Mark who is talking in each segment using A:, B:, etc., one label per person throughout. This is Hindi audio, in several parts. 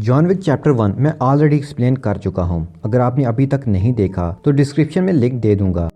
A: जॉन विक चैप्टर 1 मैं ऑलरेडी एक्सप्लेन कर चुका हूँ। अगर आपने अभी तक नहीं देखा तो डिस्क्रिप्शन में लिंक दे दूंगा।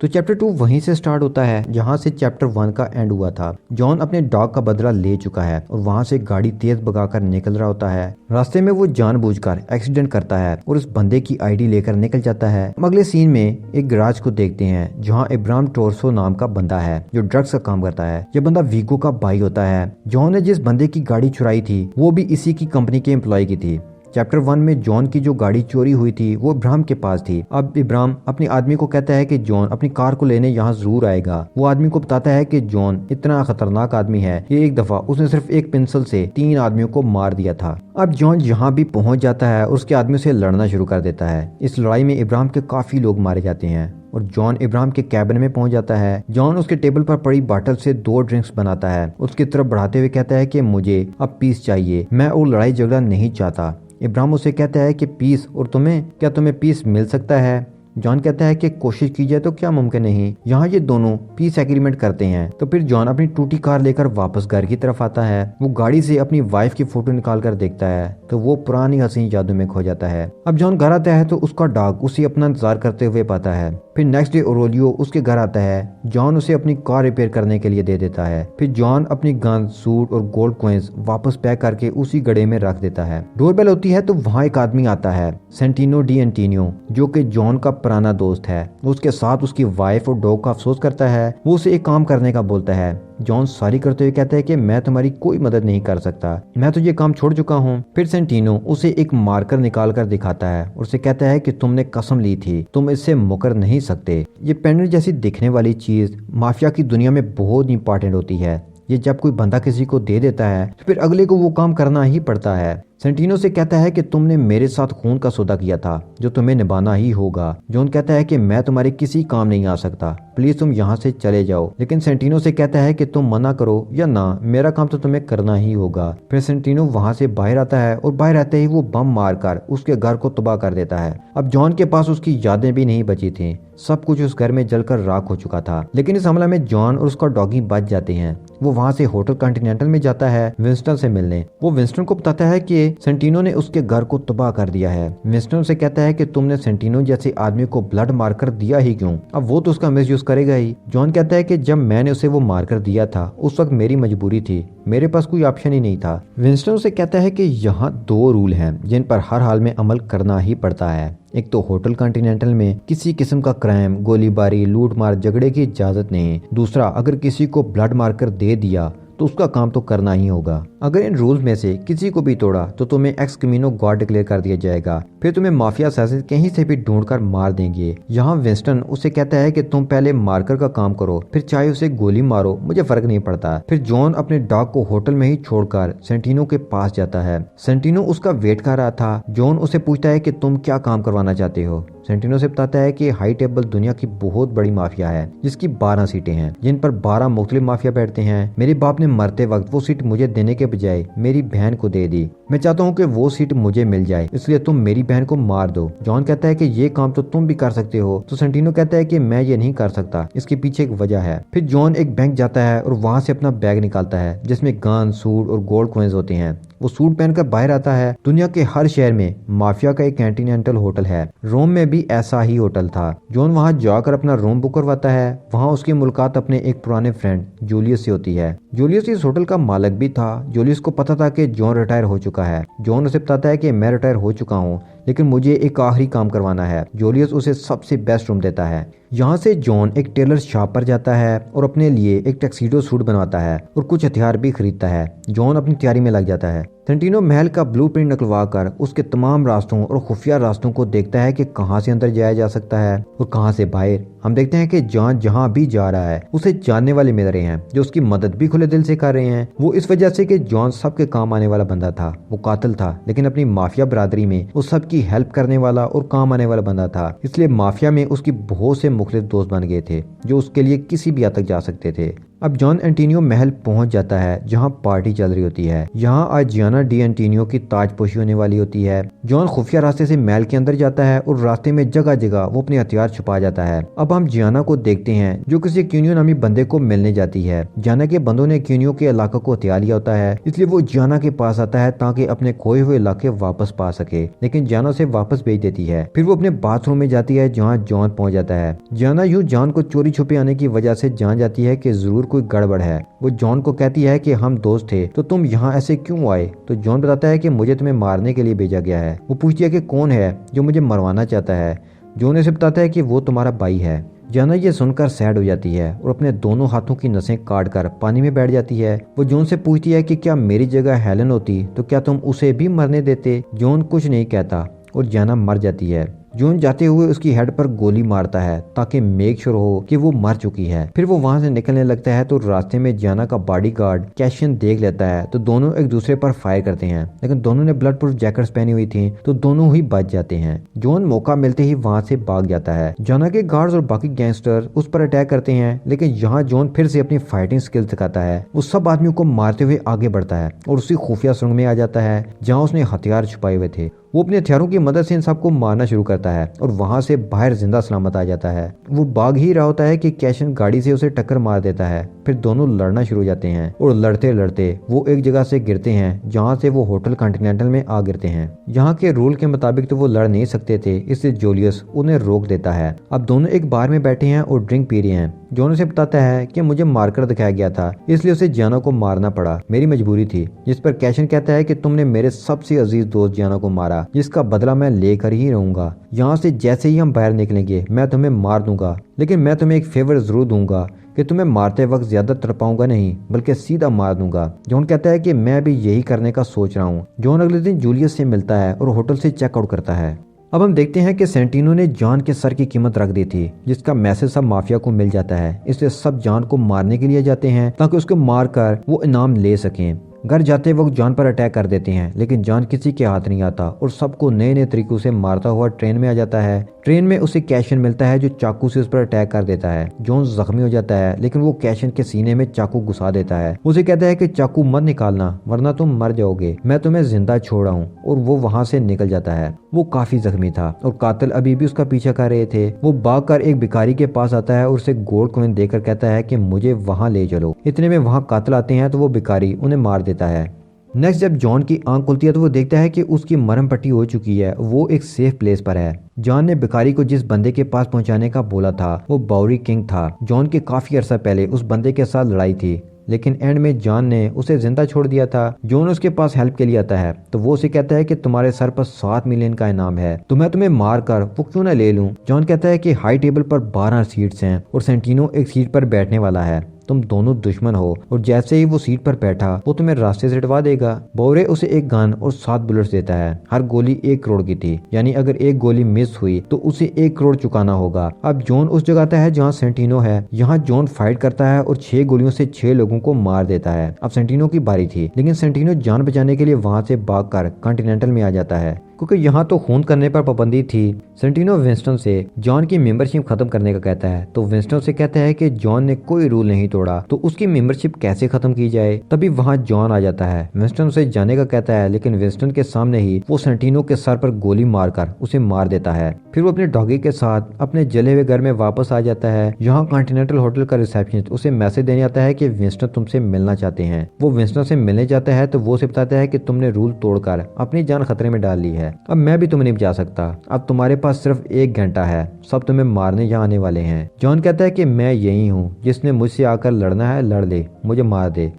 A: तो चैप्टर 2 वहीं से स्टार्ट होता है जहां से चैप्टर 1 का एंड हुआ था। जॉन अपने डॉग का बदला ले चुका है और वहां से गाड़ी तेज भगाकर निकल रहा होता है। रास्ते में वो जानबूझकर एक्सीडेंट करता है और उस बंदे की आईडी लेकर निकल जाता है। हम अगले सीन में एक गैराज को देखते हैं जहाँ इब्राहिम टोरसो नाम का बंदा है जो ड्रग्स का काम करता है। ये बंदा वीगो का भाई होता है। जॉन ने जिस बंदे की गाड़ी चुराई थी वो भी इसी की कंपनी के एम्प्लॉय की थी। चैप्टर 1 में जॉन की जो गाड़ी चोरी हुई थी वो इब्राहिम के पास थी। अब इब्राहिम अपने आदमी को कहता है कि जॉन अपनी कार को लेने यहाँ जरूर आएगा। वो आदमी को बताता है कि जॉन इतना खतरनाक आदमी है, ये एक दफा उसने सिर्फ एक पेंसिल से 3 आदमियों को मार दिया था। अब जॉन यहाँ भी पहुंच जाता है और उसके आदमियों से लड़ना शुरू कर देता है। इस लड़ाई में इब्राहिम के काफी लोग मारे जाते हैं और जॉन इब्राहिम के कैबिन में पहुंच जाता है। जॉन उसके टेबल पर पड़ी बॉटल से 2 ड्रिंक्स बनाता है। उसकी तरफ बढ़ाते हुए कहता है कि मुझे अब पीस चाहिए, मैं वो लड़ाई झगड़ा नहीं चाहता। इब्राहिम उसे कहता है कि पीस, और तुम्हें पीस मिल सकता है? जॉन कहता है कि कोशिश की जाए तो क्या मुमकिन नहीं। यहाँ ये दोनों पीस एग्रीमेंट करते हैं। तो फिर जॉन अपनी टूटी कार लेकर वापस घर की तरफ आता है। वो गाड़ी से अपनी वाइफ की फोटो निकाल कर देखता है तो वो पुरानी हसीन जादू में खो जाता है। अब जॉन घर आता है तो उसका डॉग उसे अपना इंतजार करते हुए पाता है। फिर नेक्स्ट डे ओरोलियो उसके घर आता है। जॉन उसे अपनी कार रिपेयर करने के लिए दे देता है। फिर जॉन अपनी गन, सूट और गोल्ड कॉइंस वापस पैक करके उसी गड्ढे में रख देता है। डोरबेल होती है तो वहाँ एक आदमी आता है, सेंटिनो डी एंटिनियो, जो कि जॉन का पुराना दोस्त है। उसके साथ उसकी वाइफ और डॉग का अफसोस करता है। वो उसे एक काम करने का बोलता है। जॉन सॉरी करते हुए कहता है कि मैं तुम्हारी कोई मदद नहीं कर सकता, मैं तो ये काम छोड़ चुका हूँ। फिर सेंटिनो उसे एक मार्कर निकाल कर दिखाता है और उसे कहता है कि तुमने कसम ली थी, तुम इससे मुकर नहीं सकते। ये पेंडेंट जैसी दिखने वाली चीज माफिया की दुनिया में बहुत इंपॉर्टेंट होती है। ये जब कोई बंदा किसी को दे देता है तो फिर अगले को वो काम करना ही पड़ता है। सेंटिनो से कहता है कि तुमने मेरे साथ खून का सौदा किया था जो तुम्हें निभाना ही होगा। जॉन कहता है कि मैं तुम्हारे किसी काम नहीं आ सकता, प्लीज तुम यहाँ से चले जाओ। लेकिन सेंटिनो से कहता है कि तुम मना करो या ना, मेरा काम तो तुम्हें करना ही होगा। फिर सेंटिनो वहाँ से बाहर आता है और बाहर आते ही वो बम मारकर उसके घर को तबाह कर देता है। अब जॉन के पास उसकी यादें भी नहीं बची थी, सब कुछ उस घर में जलकर राख हो चुका था। लेकिन इस हमले में जॉन और उसका डॉगी बच जाते हैं। वो वहाँ से होटल कॉन्टिनेंटल में जाता है विंस्टन से मिलने। वो विंस्टन को बताता है कि सेंटिनो ने उसके घर को तबाह कर दिया है। विंस्टन से कहता है कि तुमने सेंटिनो जैसे आदमी को ब्लड मारकर दिया ही क्यों, अब वो तो उसका मिसयूज करेगा ही। जॉन कहता है कि जब मैंने उसे वो मारकर दिया था उस वक्त मेरी मजबूरी थी, मेरे पास कोई ऑप्शन ही नहीं था। विंस्टन से कहता है कि यहाँ 2 रूल हैं जिन पर हर हाल में अमल करना ही पड़ता है। एक तो होटल कॉन्टिनेंटल में किसी किस्म का क्राइम, गोलीबारी, लूट मार, झगड़े की इजाजत नहीं। दूसरा, अगर किसी को ब्लड मारकर दे दिया तो उसका काम तो करना ही होगा। अगर इन रूल्स में से किसी को भी तोड़ा तो तुम्हें एक्स क्रिमिनो गॉड डिक्लेयर कर दिया जाएगा, फिर तुम्हें माफिया असैसिन कहीं से भी ढूंढकर मार देंगे। यहाँ विंस्टन उसे कहता है कि तुम पहले मार्कर का काम करो, फिर चाहे उसे गोली मारो, मुझे फर्क नहीं पड़ता। फिर जॉन अपने डॉग को होटल में ही छोड़कर सेंटिनो के पास जाता है। सेंटिनो उसका वेट कर रहा था। जॉन उसे पूछता है कि तुम क्या काम करवाना चाहते हो। सेंटिनो से बताता है कि हाई टेबल दुनिया की बहुत बड़ी माफिया है जिसकी 12 सीटें हैं जिन पर 12 मुख्तलिफ माफिया बैठते हैं। मेरे बाप ने मरते वक्त वो सीट मुझे देने के बजाय मेरी बहन को दे दी। मैं चाहता हूँ कि वो सीट मुझे मिल जाए, इसलिए तुम मेरी बहन को मार दो। जॉन कहता है कि ये काम तो तुम भी कर सकते हो। तो सेंटिनो कहता है कि मैं ये नहीं कर सकता, इसके पीछे एक वजह है। फिर जॉन एक बैंक जाता है और वहाँ से अपना बैग निकालता है जिसमें गन, सूट और गोल्ड कॉइंस होते हैं। वो सूट पहनकर बाहर आता है। दुनिया के हर शहर में माफिया का एक कॉन्टिनेंटल होटल है। रोम में भी ऐसा ही होटल था। जॉन वहाँ जाकर अपना रूम बुक करवाता है। वहाँ उसकी मुलाकात अपने एक पुराने फ्रेंड जूलियस से होती है। जूलियस इस होटल का मालिक भी था। जूलियस को पता था कि जॉन रिटायर हो चुका है। जॉन उसे बताता है कि मैं रिटायर हो चुका हूँ लेकिन मुझे एक आखिरी काम करवाना है। जूलियस उसे सबसे बेस्ट रूम देता है। यहाँ से जॉन एक टेलर शॉप पर जाता है और अपने लिए एक टक्सीडो सूट बनवाता है और कुछ हथियार भी खरीदता है। जॉन अपनी तैयारी में लग जाता है। सेंटिनो महल का ब्लूप्रिंट निकलवा कर उसके तमाम रास्तों और खुफिया रास्तों को देखता है कि कहाँ से अंदर जाया जा सकता है और कहाँ से बाहर। हम देखते हैं कि जॉन जहाँ भी जा रहा है उसे जानने वाले मिल रहे हैं जो उसकी मदद भी खुले दिल से कर रहे हैं। वो इस वजह से कि जॉन सबके काम आने वाला बंदा था। वो कातिल था लेकिन अपनी माफिया बरादरी में वो सबकी हेल्प करने वाला और काम आने वाला बंदा था। इसलिए माफिया में उसकी बहुत से मुख्तलिफ दोस्त बन गए थे जो उसके लिए किसी भी हद तक जा सकते थे। अब जॉन एंटोनियो महल पहुंच जाता है जहां पार्टी चल रही होती है। यहाँ आज जियाना डी एंटोनियो की ताजपोशी होने वाली होती है। जॉन खुफिया रास्ते से महल के अंदर जाता है और रास्ते में जगह जगह वो अपने हथियार छुपा जाता है। अब हम जियाना को देखते हैं जो किसी क्यूनियो नामी बंदे को मिलने जाती है। जियाना के बंदों ने क्यूनियो के इलाके को हथिया लिया होता है, इसलिए वो जियाना के पास आता है ताकि अपने खोए हुए इलाके वापस पा सके, लेकिन जियाना उसे वापस भेज देती है। फिर वो अपने बाथरूम में जाती है जहाँ जॉन पहुंच जाता है। जियाना यूं जॉन को चोरी छुपे आने की वजह से जान जाती है कि जरूर कोई गड़बड़ है। वो जॉन को कहती है कि हम दोस्त थे तो तुम यहाँ ऐसे क्यों आए। तो जॉन बताता है कि मुझे तुम्हें मारने के लिए भेजा गया है। वो पूछती है कि कौन है जो मुझे मरवाना चाहता है। जॉन उसे बताता है कि वो तुम्हारा भाई है। जियाना ये सुनकर सैड हो जाती है और अपने दोनों हाथों की नसें काट कर पानी में बैठ जाती है। वो जॉन से पूछती है कि क्या मेरी जगह हेलन होती तो क्या तुम उसे भी मरने देते। जॉन कुछ नहीं कहता और जियाना मर जाती है। जॉन जाते हुए उसकी हेड पर गोली मारता है ताकि मेक श्योर हो कि वो मर चुकी है। फिर वो वहां से निकलने लगता है तो रास्ते में जियाना का बॉडीगार्ड कैशियन देख लेता है तो दोनों एक दूसरे पर फायर करते हैं, लेकिन दोनों ने ब्लड प्रूफ जैकेट्स पहनी हुई थी तो दोनों ही बच जाते हैं। जॉन मौका मिलते ही वहां से भाग जाता है। जियाना के गार्ड्स और बाकी गैंगस्टर उस पर अटैक करते हैं, लेकिन यहाँ जॉन फिर से अपनी फाइटिंग स्किल्स दिखाता है। वो सब आदमियों को मारते हुए आगे बढ़ता है और उसी खुफिया सुरंग में आ जाता है जहाँ उसने हथियार छुपाए हुए थे। वो अपने हथियारों की मदद से इन सबको मारना शुरू करता है और वहां से बाहर जिंदा सलामत आ जाता है। वो भाग ही रहा होता है कि कैशन गाड़ी से उसे टक्कर मार देता है। फिर दोनों लड़ना शुरू हो जाते हैं और लड़ते लड़ते वो एक जगह से गिरते हैं जहां से वो होटल कॉन्टिनेंटल में आ गिरते हैं। यहाँ के रूल के मुताबिक तो वो लड़ नहीं सकते थे, इसलिए जूलियस उन्हें रोक देता है। अब दोनों एक बार में बैठे हैं और ड्रिंक पी रहे हैं। जॉन उसे बताता है कि मुझे मारकर दिखाया गया था, इसलिए उसे जियाना को मारना पड़ा, मेरी मजबूरी थी। जिस पर कैशन कहता है कि तुमने मेरे सबसे अजीज दोस्त जियाना को मारा, जिसका बदला मैं लेकर ही रहूंगा। यहाँ से जैसे ही हम बाहर निकलेंगे मैं तुम्हें मार दूंगा, लेकिन मैं तुम्हें एक फेवर जरूर दूंगा कि तुम्हें मारते वक्त ज्यादा तड़पाऊंगा नहीं, बल्कि सीधा मार दूंगा। जॉन कहता है कि मैं भी यही करने का सोच रहा हूँ। जॉन अगले दिन जूलियस से मिलता है और होटल से चेकआउट करता है। अब हम देखते हैं कि सेंटिनो ने जॉन के सर की कीमत रख दी थी, जिसका मैसेज सब माफिया को मिल जाता है। इसलिए सब जॉन को मारने के लिए जाते हैं ताकि उसको मारकर वो इनाम ले सकें। घर जाते वक्त जॉन पर अटैक कर देते हैं, लेकिन जॉन किसी के हाथ नहीं आता और सबको नए नए तरीकों से मारता हुआ ट्रेन में आ जाता है। ट्रेन में उसे कैशन मिलता है जो चाकू से उस पर अटैक कर देता है। जॉन जख्मी हो जाता है, लेकिन वो कैशन के सीने में चाकू घुसा देता है। उसे कहता है कि चाकू मत निकालना वरना तुम मर जाओगे, मैं तुम्हें जिंदा छोड़ा हूँ, और वो वहाँ से निकल जाता है। वो काफी जख्मी था और कातिल अभी भी उसका पीछा कर रहे थे। वो भागकर एक भिखारी के पास आता है और उसे गोल्ड कॉइन देकर कहता है कि मुझे वहाँ ले चलो। इतने में वहाँ कातिल आते हैं तो वो भिखारी उन्हें मार देता है। नेक्स्ट जब जॉन की आंख खुलती है तो वो देखता है कि उसकी मरहम पट्टी हो चुकी है, वो एक सेफ प्लेस पर है। जॉन ने भिखारी को जिस बंदे के पास पहुंचाने का बोला था वो बाउरी किंग था। जॉन के काफी अरसा पहले उस बंदे के साथ लड़ाई थी, लेकिन एंड में जॉन ने उसे जिंदा छोड़ दिया था। जॉन उसके पास हेल्प के लिए आता है तो वो उसे कहता है कि तुम्हारे सर पर 7 मिलियन का इनाम है, तो मैं तुम्हें मार कर वो क्यों ना ले लूं। जॉन कहता है कि हाई टेबल पर 12 सीट्स हैं और सेंटिनो एक सीट पर बैठने वाला है, तुम दोनों दुश्मन हो और जैसे ही वो सीट पर बैठा वो तुम्हें रास्ते से हटवा देगा। बोरे उसे एक गन और 7 बुलेट्स देता है। हर गोली 1 करोड़ की थी, यानी अगर एक गोली मिस हुई तो उसे 1 करोड़ चुकाना होगा। अब जॉन उस जगह आता है जहाँ सेंटिनो है। यहाँ जॉन फाइट करता है और 6 गोलियों से 6 लोगों को मार देता है। अब सेंटिनो की बारी थी, लेकिन सेंटिनो जान बचाने के लिए वहाँ से भागकर कॉन्टिनेंटल में आ जाता है, क्योंकि यहाँ तो खून करने पर पाबंदी थी। सेंटिनो विंस्टन से जॉन की मेंबरशिप खत्म करने का कहता है, तो विंस्टन से कहता है कि जॉन ने कोई रूल नहीं तोड़ा तो उसकी मेंबरशिप कैसे खत्म की जाए। तभी वहाँ जॉन आ जाता है। विंस्टन उसे जाने का कहता है, लेकिन विंस्टन के सामने ही वो सेंटिनो के सर पर गोली मारकर उसे मार देता है। फिर वो अपने डॉगी के साथ अपने जले हुए घर में वापस आ जाता है। यहाँ कॉन्टिनेंटल होटल का रिसेप्शनिस्ट उसे मैसेज देने आता है कि विंस्टन तुमसे मिलना चाहते हैं। वो विंस्टन से मिलने जाता है तो वो उसे बताता है कि तुमने रूल तोड़कर अपनी जान खतरे में डाल ली है, अब मैं भी तुम्हें नहीं बचा सकता। अब तुम्हारे पास सिर्फ 1 घंटा है, सब तुम्हें मारने यहाँ आने वाले हैं। जॉन कहता है कि मैं यही हूँ, जिसने मुझसे आकर लड़ना है लड़ ले, मुझे मार दे।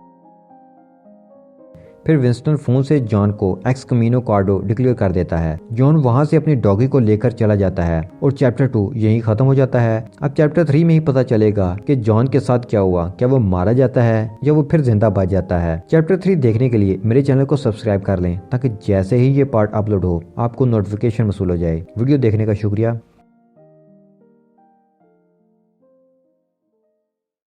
A: फिर विंस्टन फोन से जॉन को एक्स कमीनो कार्डो डिक्लेयर कर देता है। जॉन वहां से अपनी डॉगी को लेकर चला जाता है और चैप्टर 2 यहीं खत्म हो जाता है। अब चैप्टर 3 में ही पता चलेगा कि जॉन के साथ क्या हुआ, क्या वो मारा जाता है या वो फिर जिंदा बच जाता है। चैप्टर 3 देखने के लिए मेरे चैनल को सब्सक्राइब कर लें ताकि जैसे ही ये पार्ट अपलोड हो आपको नोटिफिकेशन वसूल हो जाए। वीडियो देखने का शुक्रिया।